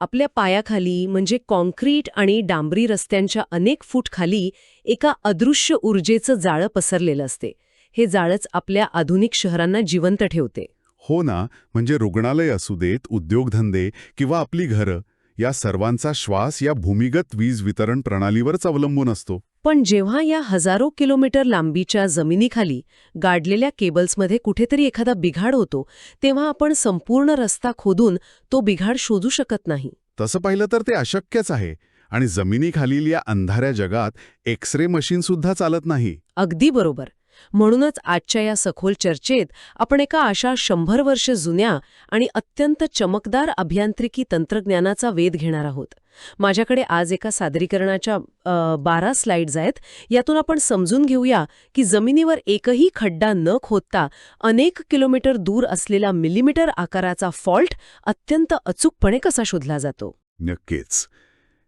आपल्या पायाखाली म्हणजे कॉन्क्रीट आणि डांबरी रस्त्यांच्या अनेक फूट खाली एका अदृश्य ऊर्जेचं जाळं पसरलेलं असते. हे जाळंच आपल्या आधुनिक शहरांना जिवंत ठेवते. हो ना, म्हणजे रुग्णालय असू देत, उद्योगधंदे किंवा आपली घरं, या सर्वांचा श्वास या भूमिगत वीज वितरण प्रणालीवरच अवलंबून असतो. पण जेव्हा या हजारो किलोमीटर लांबीच्या जमिनीखाली गाडलेल्या केबल्समध्ये कुठेतरी एखादा बिघाड होतो, तेव्हा आपण संपूर्ण रस्ता खोदून तो बिघाड शोधू शकत नाही. तसं पाहिलं तर ते अशक्यच आहे. आणि जमिनीखालील या अंधाऱ्या जगात एक्स-रे मशीनसुद्धा चालत नाही. अगदी बरोबर. म्हणूनच आजच्या या सखोल चर्चेत आपण एका अशा 100 वर्ष जुन्या आणि अत्यंत चमकदार अभियांत्रिकी तंत्रज्ञानाचा वेध घेणार आहोत. माझ्याकडे आज एका सादरीकरणाच्या 12 स्लाइड्स आहेत. यातून आपण समजून घेऊया की जमिनीवर एकही खड्डा न खोदता अनेक किलोमीटर दूर असलेला मिलीमीटर आकाराचा फॉल्ट अत्यंत अचूकपणे कसा शोधला जातो. नक्कीच.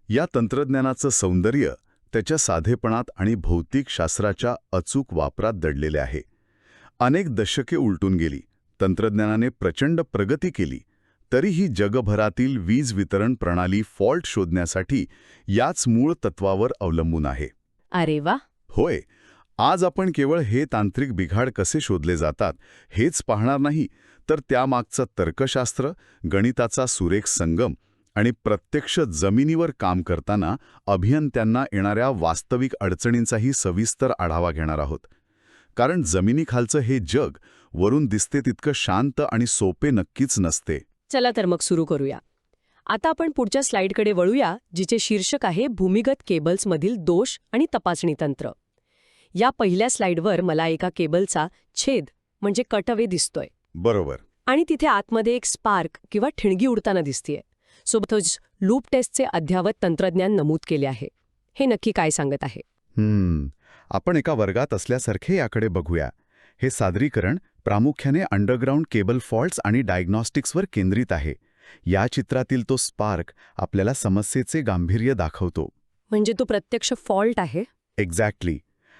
या तंत्रज्ञानाचं सौंदर्य त्याच्या साधेपणात आणि भौतिकशास्त्राच्या अचूक वापरात दडलेले आहे. अनेक दशके उलटून गेली, तंत्रज्ञानाने प्रचंड प्रगती केली, तरीही जगभरातील वीज वितरण प्रणाली फॉल्ट शोधण्यासाठी याच मूळ तत्वावर अवलंबून आहे. अरे वा. होय, आज आपण केवळ हे तांत्रिक बिघाड कसे शोधले जातात हेच पाहणार नाही, तर त्यामागचं तर्कशास्त्र, गणिताचा सुरेख संगम आणि प्रत्यक्ष जमिनीवर काम करताना अभियंत्यांना येणाऱ्या वास्तविक अडचणींचाही सविस्तर आढावा घेणार आहोत. कारण जमिनीखालचं हे जग वरून दिसते तितकं शांत आणि सोपे नक्कीच नसते. चला तर मग सुरू करूया. आता आपण पुढच्या स्लाइडकडे वळूया, जिचे शीर्षक आहे भूमिगत केबल्समधील दोष आणि तपासणी तंत्र. या पहिल्या स्लाइडवर मला एका केबलचा छेद म्हणजे कटअवे दिसतोय. बरोबर. आणि तिथे आतमध्ये एक स्पार्क किंवा ठिणगी उडताना दिसतीये. सोबतच लूप टेस्टचे अद्यावत तंत्रज्ञान नमूद केले आहे. हे नक्की काय सांगत आहे? आपण एका वर्गात असल्यासारखे याकडे बघूया. हे सादरीकरण प्रामुख्याने अंडरग्राऊंड केबल फॉल्ट्स आणि डायग्नॉस्टिक्सवर केंद्रित आहे. या चित्रातील तो स्पार्क आपल्याला समस्येचे गांभीर्य दाखवतो. म्हणजे तो प्रत्यक्ष फॉल्ट आहे? एक्झॅक्टली.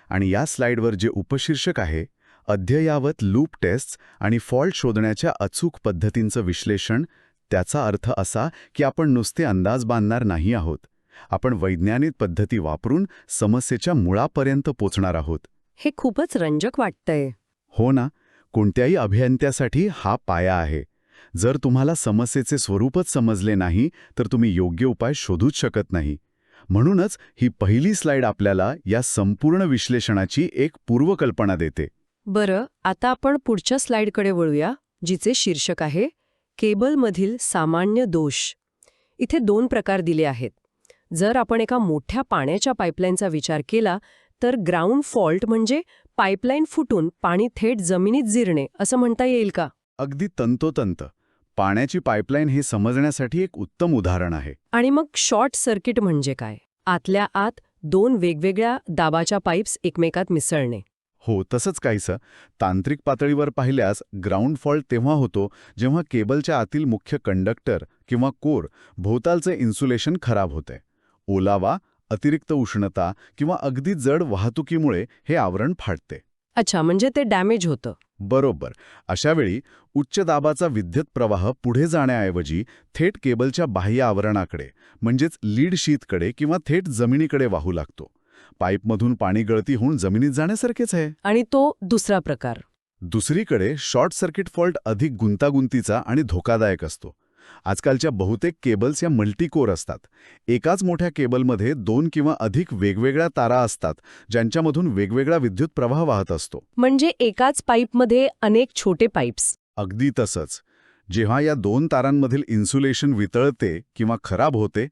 आणि या स्लाइडवर जे उपशीर्षक आहे, अद्ययावत लूप टेस्ट्स आणि फॉल्ट शोधण्याच्या अचूक पद्धतींचं विश्लेषण, त्याचा अर्थ असा की आपण नुसते अंदाज बांधणार नाही आहोत. आपण वैज्ञानिक पद्धती वापरून समस्येच्या मुळापर्यंत पोचणार आहोत. हे खूपच रंजक वाटतंय. हो ना, कोणत्याही अभियंत्यासाठी हा पाया आहे. जर तुम्हाला समस्येचे स्वरूपच समजले नाही तर तुम्ही योग्य उपाय शोधूच शकत नाही. म्हणूनच ही पहिली स्लाइड आपल्याला या संपूर्ण विश्लेषणाची एक पूर्वकल्पना देते. बरं, आता आपण पुढच्या स्लाइडकडे वळूया, जिचे शीर्षक आहे केबलमधील सामान्य दोष. इथे 2 प्रकार दिले आहेत. जर आपण एका मोठ्या पाण्याच्या पाईपलाईनचा विचार केला तर ग्राउंड फॉल्ट म्हणजे पाईपलाईन फुटून पाणी थेट जमिनीत जिरणे असं म्हणता येईल का? अगदी तंतोतंत. पाण्याची पाईपलाईन हे समजण्यासाठी एक उत्तम उदाहरण आहे. आणि मग शॉर्ट सर्किट म्हणजे काय? आतल्या आत 2 वेगवेगळ्या दाबाच्या पाईप्स एकमेकात मिसळणे. हो, तसंच काहीसं. तांत्रिक पातळीवर पाहिल्यास ग्राउंड फॉल्ट तेव्हा होतो जेव्हा केबलच्या आतील मुख्य कंडक्टर किंवा कोर भोवतालचे इन्सुलेशन खराब होते. ओलावा, अतिरिक्त उष्णता किंवा अगदी जड वाहतुकीमुळे हे आवरण फाटते. अच्छा, म्हणजे ते डॅमेज होतं. बरोबर. अशावेळी उच्च दाबाचा विद्युत प्रवाह पुढे जाण्याऐवजी थेट केबलच्या बाह्य आवरणाकडे म्हणजेच लीड शीथकडे किंवा थेट जमिनीकडे वाहू लागतो. पाईपमधून पाणी गळती होऊन जमिनीत जाण्यासारखेच आहे. आणि तो दुसरा प्रकार. दुसरीकडे शॉर्ट सर्किट फॉल्ट अधिक गुंतागुंतीचा आणि धोकादायक असतो. आजकालच्या बहुतेक केबल्स या मल्टीकोर असतात. एकाच मोठ्या केबलमध्ये 2 किंवा अधिक वेगवेगळ्या तारा असतात, ज्यांच्यामधून वेगवेगळा विद्युत प्रवाह वाहत असतो. म्हणजे एकाच पाईपमध्ये अनेक छोटे पाईप्स. अगदी तसंच. जेव्हा या 2 तारांमधील इन्सुलेशन वितळते किंवा खराब होते,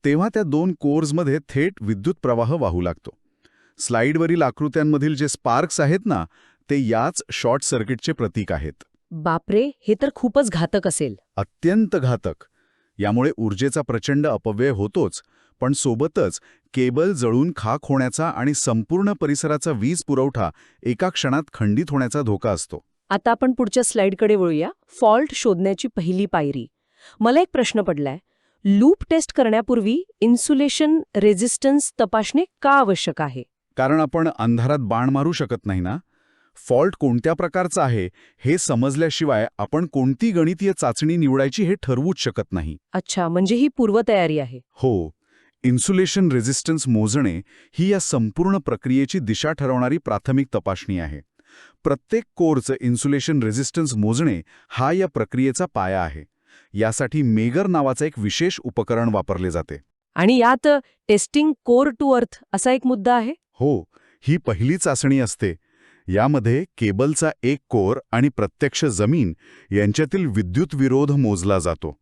तेव्हा त्या 2 कोर्समध्ये थेट विद्युत प्रवाह वाहू लागतो. स्लाइडवरील आकृत्यांमधील जे स्पार्क्स आहेत ना, ते याच शॉर्ट सर्किटचे प्रतीक आहेत. बापरे, हे तर खूपच घातक असेल. अत्यंत घातक. यामुळे ऊर्जेचा प्रचंड अपव्यय होतोच, पण सोबतच केबल जळून खाक होण्याचा आणि संपूर्ण परिसराचा वीज पुरवठा एका क्षणात खंडित होण्याचा धोका असतो. आता आपण पुढच्या स्लाइडकडे वळूया. फॉल्ट शोधण्याची पहिली पायरी. मला एक प्रश्न पडलाय. लूप टेस्ट करण्यापूर्वी इन्सुलेशन रेझिस्टन्स तपासणे का आवश्यक आहे? कारण आपण अंधारात बाण मारू शकत नाही ना. फॉल्ट कोणत्या प्रकारचा आहे हे समजल्याशिवाय आपण कोणती गणितीय चाचणी निवडायची हे ठरवूच शकत नाही. अच्छा, म्हणजे ही पूर्वतयारी आहे. हो, इन्सुलेशन रेझिस्टन्स मोजणे ही या संपूर्ण प्रक्रियेची दिशा ठरवणारी प्राथमिक तपासणी आहे. प्रत्येक कोरचं इन्सुलेशन रेझिस्टन्स मोजणे हा या प्रक्रियेचा पाया आहे. यासाठी मेगर नावाचं एक विशेष उपकरण वापरले जाते. आणि यात टेस्टिंग कोर टू अर्थ असा एक मुद्दा आहे. हो, ही पहिली चाचणी असते. यामध्ये केबलचा एक कोर आणि प्रत्यक्ष जमीन यांच्यातील विद्युत विरोध मोजला जातो.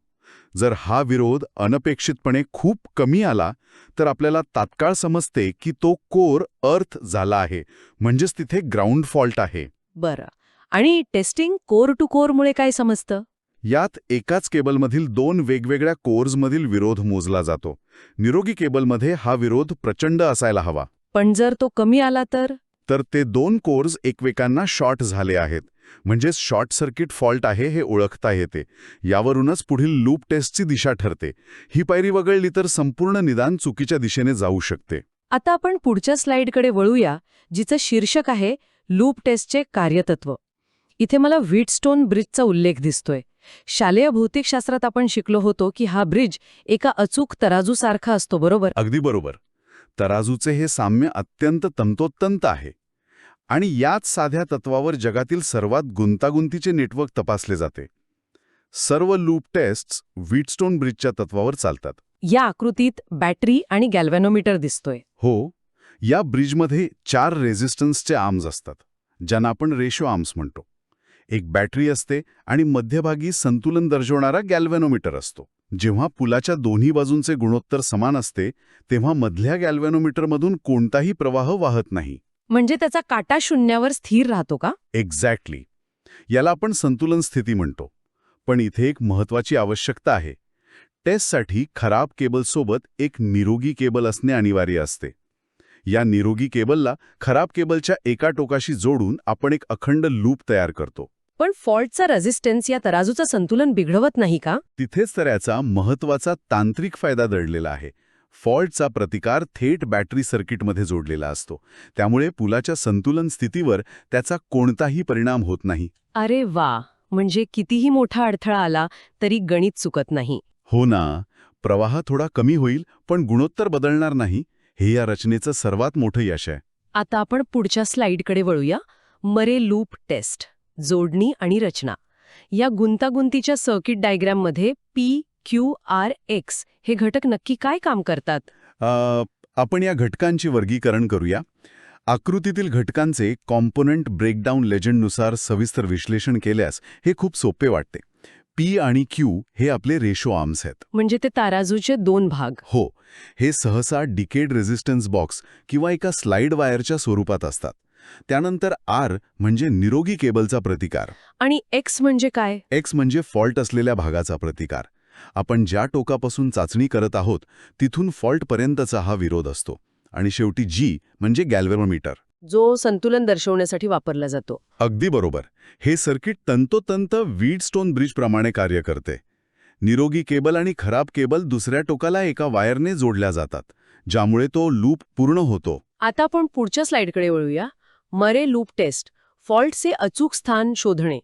जर हा विरोध अनपेक्षितपणे खूप कमी आला तर आपल्याला तात्काळ समजते की तो कोर अर्थ झाला आहे, म्हणजेच तिथे ग्राउंड फॉल्ट आहे. बरं. आणि टेस्टिंग कोर टू कोरमुळे काय समजतं? यात एकाच केबलमधील दोन वेगवेगळ्या कोर्समधील विरोध मोजला जातो. निरोगी केबलमध्ये हा विरोध प्रचंड असायला हवा. पण जर तो कमी आला तर ते दोन कोर्स एकमेकांना शॉर्ट झाले आहेत, म्हणजेच शॉर्ट सर्किट फॉल्ट आहे हे ओळखता येते. यावरूनच पुढील लूप टेस्टची दिशा ठरते. ही पायरी वगळली तर संपूर्ण निदान चुकीच्या दिशेने जाऊ शकते. आता आपण पुढच्या स्लाइडकडे वळूया, जिचं शीर्षक आहे लूप टेस्टचे कार्यतत्व. इथे मला व्हीटस्टोन ब्रिजचा उल्लेख दिसतोय. शालेय भौतिकशास्त्रात आपण शिकलो होतो की हा ब्रिज एका अचूक तराजूसारखा असतो, बरोबर? अगदी बरोबर. तराजूचे हे साम्य अत्यंत तंतोतंत आहे. आणि याच साध्या तत्वावर जगातील सर्वात गुंतागुंतीचे नेटवर्क तपासले जाते. सर्व लूप टेस्ट्स व्हीटस्टोन ब्रिजच्या तत्वावर चालतात. या आकृतीत बॅटरी आणि गॅल्व्हॅनोमीटर दिसतोय. हो, या ब्रिजमध्ये 4 रेझिस्टन्सचे आर्म्स असतात, ज्यांना आपण रेशो आर्म्स म्हणतो. एक बॅटरी असते आणि मध्यभागी संतुलन दर्शवणारा गॅल्व्हॅनोमीटर असतो. जेव्हा पुलाच्या दोन्ही बाजूंचे गुणोत्तर समान असते तेव्हा मधल्या गॅल्व्हॅनोमीटरमधून कोणताही प्रवाह वाहत नाही. म्हणजे त्याचा काटा शून्यावर स्थिर राहतो का? एक्झॅक्टली. याला आपण संतुलन स्थिती म्हणतो. पण इथे एक महत्त्वाची आवश्यकता आहे. टेस्टसाठी खराब केबलसोबत एक निरोगी केबल असणे अनिवार्य असते. या निरोगी केबलला खराब केबलच्या एका टोकाशी जोडून आपण एक अखंड लूप तयार करतो. पण फॉल्टचा रेझिस्टन्स या तराजूचं संतुलन बिघडवत नाही का? तिथेच तर याचा महत्त्वाचा तांत्रिक फायदा दडलेला आहे. फॉल्टचा प्रतिकार थेट बॅटरी सर्किटमध्ये जोडलेला असतो. त्यामुळे पुलाच्या संतुलन स्थितीवर त्याचा कोणताही परिणाम होत नाही. अरे वा, म्हणजे कितीही मोठा अडथळा आला तरी गणित चुकत नाही. हो ना, प्रवाह थोडा कमी होईल पण गुणोत्तर बदलणार नाही. हे या रचनेचं सर्वात मोठं यश आहे. आता आपण पुढच्या स्लाइडकडे वळूया. मरे लूप टेस्ट, जोडणी आणि रचना. या गुंतागुंतीच्या सर्किट डायग्राममध्ये पी, क्यू, आर, एक्स हे घटक नक्की काय काम करतात? आपण या घटकांची वर्गीकरण करूया. आकृतीतील घटकांचे कॉम्पोनंट ब्रेकडाऊन लेजंडनुसार सविस्तर विश्लेषण केल्यास हे खूप सोपे वाटते. पी आणि क्यू हे आपले रेशो आर्म्स आहेत. म्हणजे ते ताराजूचे 2 भाग. हो, हे सहसा डिकेड रेझिस्टन्स बॉक्स किंवा एका स्लाइड वायरच्या स्वरूपात असतात. त्यानंतर आर म्हणजे निरोगी केबलचा प्रतिकार. आणि एक्स म्हणजे काय? एक्स म्हणजे फॉल्ट असलेल्या भागाचा प्रतिकार. आपण ज्या टोकापासून चाचणी करत आहोत तिथून फॉल्टपर्यंतचा हा विरोध असतो. आणि शेवटी जी म्हणजे गॅल्व्हॅनोमीटर, जो संतुलन दर्शवण्यासाठी वापरला जातो. अगदी बरोबर. हे सर्किट तंतोतंत व्हीटस्टोन ब्रिजप्रमाणे कार्य करते. निरोगी केबल आणि खराब केबल दुसऱ्या टोकाला एका वायरने जोडल्या जातात, ज्यामुळे तो लूप पूर्ण होतो. आता आपण पुढच्या स्लाइडकडे वळूया. मरे लूप टेस्ट, फॉल्टचे अचूक स्थान शोधणे.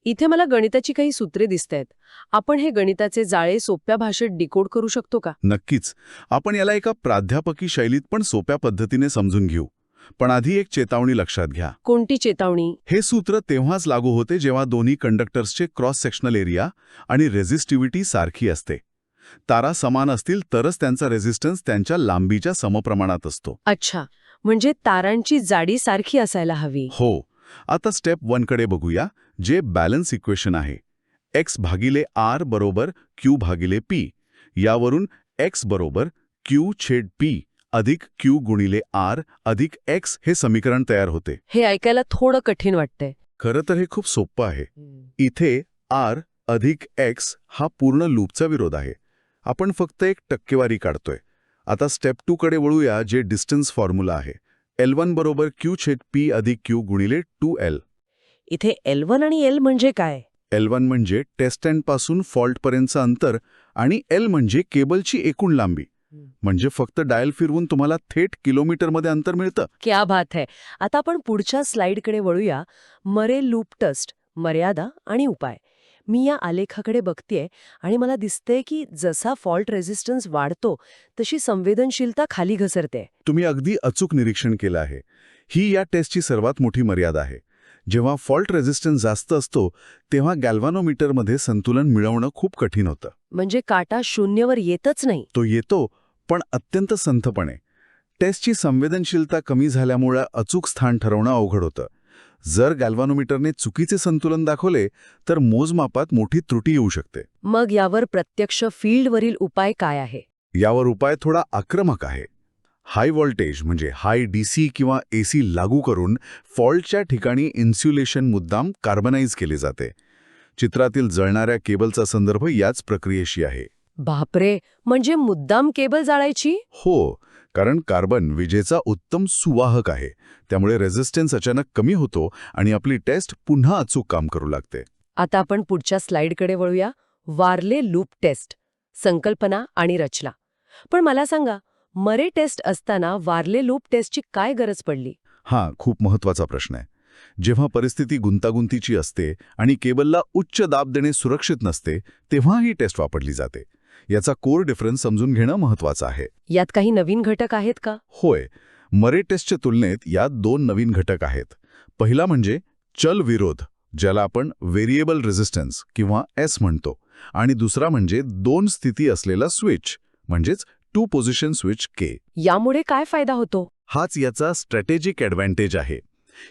इथे मला गणिताची काही सूत्रे दिसतायत. आपण हे गणिताचे जाळे सोप्या भाषेत डिकोड करू शकतो का? नक्कीच. आपण याला एका प्राध्यापकी शैलीत पण सोप्या पद्धतीने समजून घेऊ. पण आधी एक चेतावणी लक्षात घ्या. कोणती चेतावणी? हे सूत्र तेव्हाच लागू होते जेव्हा दोन्ही कंडक्टर्सचे क्रॉस सेक्शनल एरिया आणि रेझिस्टिव्हिटी सारखी असते. तारा समान असतील तरच त्यांचा रेझिस्टन्स त्यांच्या लांबीच्या समप्रमाणात असतो. अच्छा, म्हणजे तारांची जाडी सारखी असायला हवी. हो. आता स्टेप 1 कडे बघूया, जे बॅलन्स इक्वेशन आहे. एक्स भागिले आर बरोबर क्यू भागिले पी. यावरून एक्स बरोबर क्यू छेद पी अधिक क्यू गुणिले आर अधिक एक्स हे समीकरण तयार होते. हे ऐकायला थोडं कठीण वाटतंय. खरं तर हे खूप सोपं आहे. इथे आर अधिक एक्स हा पूर्ण लूपचा विरोध आहे. आपण फक्त एक टक्केवारी काढतोय. आता स्टेप 2 कडे वळूया, जे डिस्टन्स फॉर्म्युला आहे. L1 बरोबर क्यू छेद पी अधिक क्यू गुणिले 2L. इथे L1 आणि L म्हणजे काय? L1 म्हणजे टेस्ट एंडपासून फॉल्टपर्यंतचं अंतर आणि L म्हणजे केबलची एकूण लांबी. म्हणजे फक्त डायल फिरवून तुम्हाला थेट किलोमीटरमध्ये अंतर मिळतं. क्या बात है. आता आपण पुढच्या स्लाइडकडे वळूया. मरे लूप टेस्ट, मर्यादा आणि उपाय. मी या आलेखाकडे बघतेय आणि मला दिसतंय की जसा फॉल्ट रेझिस्टन्स वाढतो तशी संवेदनशीलता खाली घसरते. तुम्ही अगदी अचूक निरीक्षण केलं आहे. ही या टेस्टची सर्वात मोठी मर्यादा आहे. जेव्हा फॉल्ट रेझिस्टन्स जास्त असतो तेव्हा गॅल्व्हॅनोमीटरमध्ये संतुलन मिळवणं खूप कठीण होतं. म्हणजे काटा शून्यवर येतच नाही. तो येतो, पण अत्यंत संथपणे. टेस्टची संवेदनशीलता कमी झाल्यामुळे अचूक स्थान ठरवणं अवघड होतं. जर गॅल्व्हॅनोमीटरने चुकीचे संतुलन दाखवले तर मोजमापात मोठी त्रुटी येऊ शकते. मग यावर प्रत्यक्ष फील्डवरील उपाय काय आहे? यावर उपाय थोडा आक्रमक आहे. हाय व्होल्टेज म्हणजे हाय DC किंवा AC लागू करून फॉल्टच्या ठिकाणी इन्स्युलेशन मुद्दाम कार्बनाइज केले जाते. चित्रातील जळणाऱ्या केबलचा संदर्भ याच प्रक्रियेशी आहे. बापरे, म्हणजे मुद्दाम केबल जाळायची? हो, कारण कार्बन विजेचा उत्तम सुवाहक आहे. त्यामुळे रेझिस्टन्स अचानक कमी होतो आणि आपली टेस्ट पुन्हा अचूक काम करू लागते. आता आपण पुढच्या स्लाइडकडे वळूया. वारले लूप टेस्ट, संकल्पना आणि रचना. पण मला सांगा, मरे टेस्ट असताना वारले लूप टेस्टची काय गरज पडली? हा खूप महत्वाचा प्रश्न आहे. जेव्हा परिस्थिती गुंतागुंतीची असते आणि केबलला उच्च दाब देणे सुरक्षित नसते तेव्हा ही टेस्ट वापरली जाते. याचा कोर डिफरन्स समजून घेणं महत्वाचं आहे. यात काही नवीन घटक आहेत का? होय, मरे टेस्टच्या तुलनेत यात 2 नवीन घटक आहेत. पहिला म्हणजे चल विरोध, ज्याला आपण व्हेरिएबल रेझिस्टन्स किंवा S म्हणतो, आणि दुसरा म्हणजे 2 स्थिती असलेला स्विच म्हणजेच 2 पोझिशन स्विच K. यामुळे काय फायदा होतो? हाच याचा स्ट्रॅटेजिक ॲडव्हान्टेज आहे.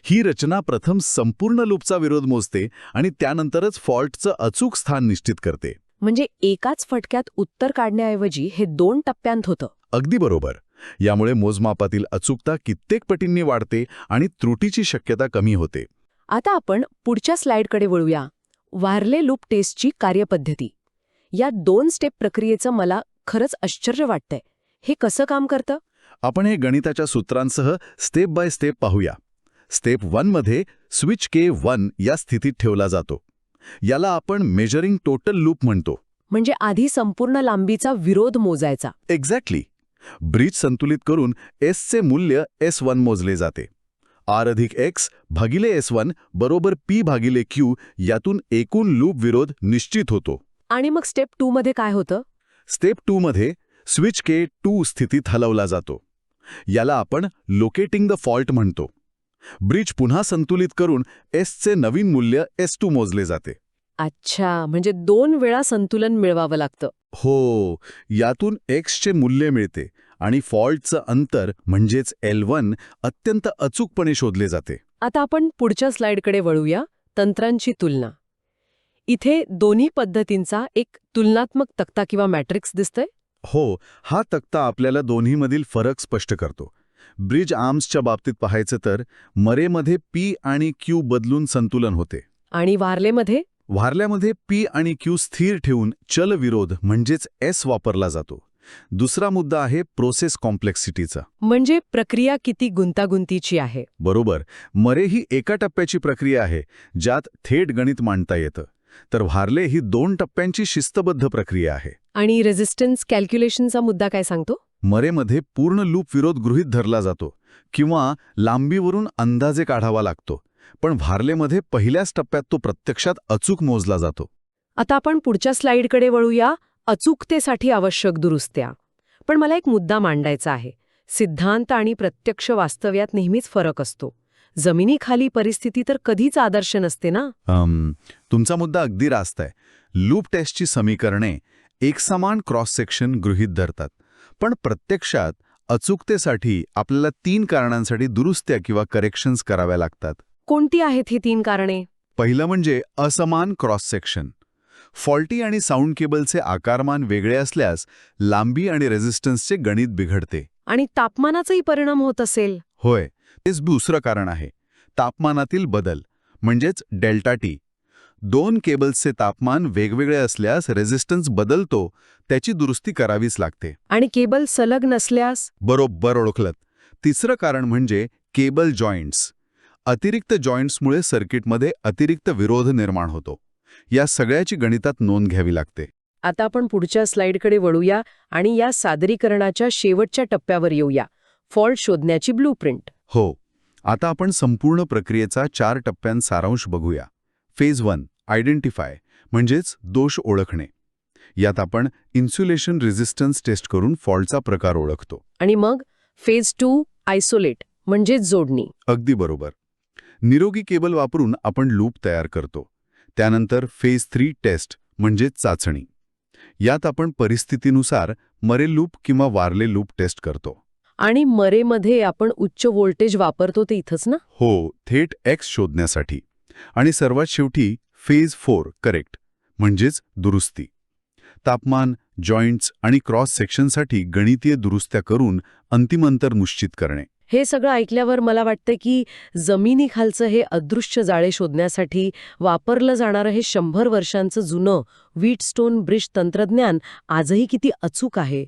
ही रचना प्रथम संपूर्ण लूपचा विरोध मोजते आणि त्यानंतरच फॉल्टचं अचूक स्थान निश्चित करते. म्हणजे एकाच फटक्यात उत्तर काढण्याऐवजी हे 2 टप्प्यांत होतं. अगदी बरोबर. यामुळे मोजमापातील अचूकता कित्येक पटींनी वाढते आणि त्रुटीची शक्यता कमी होते. आता आपण पुढच्या स्लाइडकडे वळूया. वारले लूप टेस्टची कार्यपद्धती. या 2 स्टेप प्रक्रियेचं मला खरंच आश्चर्य वाटतंय. हे कसं काम करतं? आपण हे गणिताच्या सूत्रांसह स्टेप बाय स्टेप पाहूया. स्टेप 1 मध्ये स्विच K1 या स्थितीत ठेवला जातो. याला आपण मेजरिंग टोटल लूप म्हणतो. म्हणजे आधी संपूर्ण लांबीचा विरोध मोजायचा. एक्झॅक्टली. ब्रिज संतुलित करून Sचे मूल्य S1 मोजले जाते. R+X भागिले S1 बरोबर P भागिले Q यातून एकूण लूप विरोध निश्चित होतो. आणि मग स्टेप 2 मध्ये काय होतं? स्टेप 2 मध्ये स्विच K2 स्थितीत हलवला जातो. याला आपण लोकेटिंग द फॉल्ट म्हणतो. ब्रिज पुन्हा संतुलित करून Sचे नवीन मूल्य S2 मोजले जाते. अच्छा, म्हणजे 2 वेळा संतुलन मिळवावं लागतं. हो, यातून Xचे मूल्य मिळते आणि फॉल्टचं अंतर म्हणजेच L1 अत्यंत अचूकपणे शोधले जाते. आता आपण पुढच्या स्लाइडकडे वळूया. तंत्रांची तुलना. इथे दोन्ही पद्धतींचा एक तुलनात्मक तक्ता किंवा मॅट्रिक्स दिसतंय. हो, हा तक्ता आपल्याला दोन्हीमधील फरक स्पष्ट करतो. ब्रिज आर्म्सच्या बाबतीत पाहायचं तर मरेमध्ये P आणि Q बदलून संतुलन होते. आणि वारल्यामध्ये P आणि Q स्थिर ठेवून चल विरोध म्हणजेच S वापरला जातो. दुसरा मुद्दा आहे प्रोसेस कॉम्प्लेक्सिटीचा. म्हणजे प्रक्रिया किती गुंतागुंतीची आहे. बरोबर. मरे ही एका टप्प्याची प्रक्रिया आहे ज्यात थेट गणित मांडता येतं. तर वारले ही 2 टप्प्यांची शिस्तबद्ध प्रक्रिया आहे. आणि रेझिस्टन्स कॅल्क्युलेशनचा मुद्दा काय सांगतो? मरेमध्ये पूर्ण लूप विरोध गृहीत धरला जातो किंवा लांबीवरून अंदाजे काढावा लागतो. पण वारलेमध्ये पहिल्याच टप्प्यात तो प्रत्यक्षात अचूक मोजला जातो. आता आपण पुढच्या स्लाइडकडे वळूया. अचूकतेसाठी आवश्यक दुरुस्त्या. पण मला एक मुद्दा मांडायचा आहे. सिद्धांत आणि प्रत्यक्ष वास्तव्यात नेहमीच फरक असतो. जमिनीखाली परिस्थिती तर कधीच आदर्श नसते ना. तुमचा मुद्दा अगदी रास्त आहे. लूप टेस्टची समीकरणे एकसमान क्रॉस सेक्शन गृहीत धरतात. पण प्रत्यक्षात अचूकतेसाठी आपल्याला 3 कारणांसाठी दुरुस्त्या किंवा करेक्शन्स कराव्या लागतात. कोणती आहेत ही 3 कारणे? पहिलं म्हणजे असमान क्रॉस सेक्शन. फॉल्टी आणि साऊंड केबलचे आकारमान वेगळे असल्यास लांबी आणि रेझिस्टन्सचे गणित बिघडते. आणि तापमानाचाही परिणाम होत असेल. होय, तेच दुसरं कारण आहे. तापमानातील बदल म्हणजेच डेल्टा टी. 2 केबल्सचे तापमान वेगवेगळे असल्यास रेझिस्टन्स बदलतो, त्याची दुरुस्ती करावीच लागते. आणि केबल सलग नसल्यास? बरोबर ओळखलत. तिसरं कारण म्हणजे केबल जॉईंट्स. अतिरिक्त जॉईंट्समुळे सर्किटमध्ये अतिरिक्त विरोध निर्माण होतो. या सगळ्याची गणितात नोंद घ्यावी लागते. आता आपण पुढच्या स्लाइडकडे वळूया आणि या सादरीकरणाच्या शेवटच्या टप्प्यावर येऊया, फॉल्ट शोधण्याची ब्लूप्रिंट. हो. आता आपण संपूर्ण प्रक्रियेचा 4 टप्प्यांत सारांश बघूया. फेज 1 आयडेंटिफाय म्हणजेच दोष ओळखणे. यात आपण इन्सुलेशन रेझिस्टन्स टेस्ट करून फॉल्टचा प्रकार ओळखतो. आणि मग फेज 2 आयसोलेट म्हणजेच जोडणी. अगदी बरोबर. निरोगी केबल वापरून आपण लूप तयार करतो. त्यानंतर फेज 3 टेस्ट म्हणजेच चाचणी. यात आपण परिस्थितीनुसार मरे लूप किंवा वारले लूप टेस्ट करतो. आणि मरेमध्ये आपण उच्च व्होल्टेज वापरतो ते इथंच ना? हो, थेट एक्स शोधण्यासाठी. आणि सर्वात शेवटी फेज 4 करेक्ट म्हणजेच दुरुस्ती. तापमान, जॉइंट्स आणि क्रॉस सेक्शनसाठी गणितीय दुरुस्त्या करून अंतिम अंतर निश्चित करणे. हे सगळं ऐकल्यावर मला वाटतं की जमिनीखालचं हे अदृश्य जाळे शोधण्यासाठी वापरलं जाणारं हे 100 वर्षांचं जुनं व्हीटस्टोन ब्रिज तंत्रज्ञान आजही किती अचूक आहे.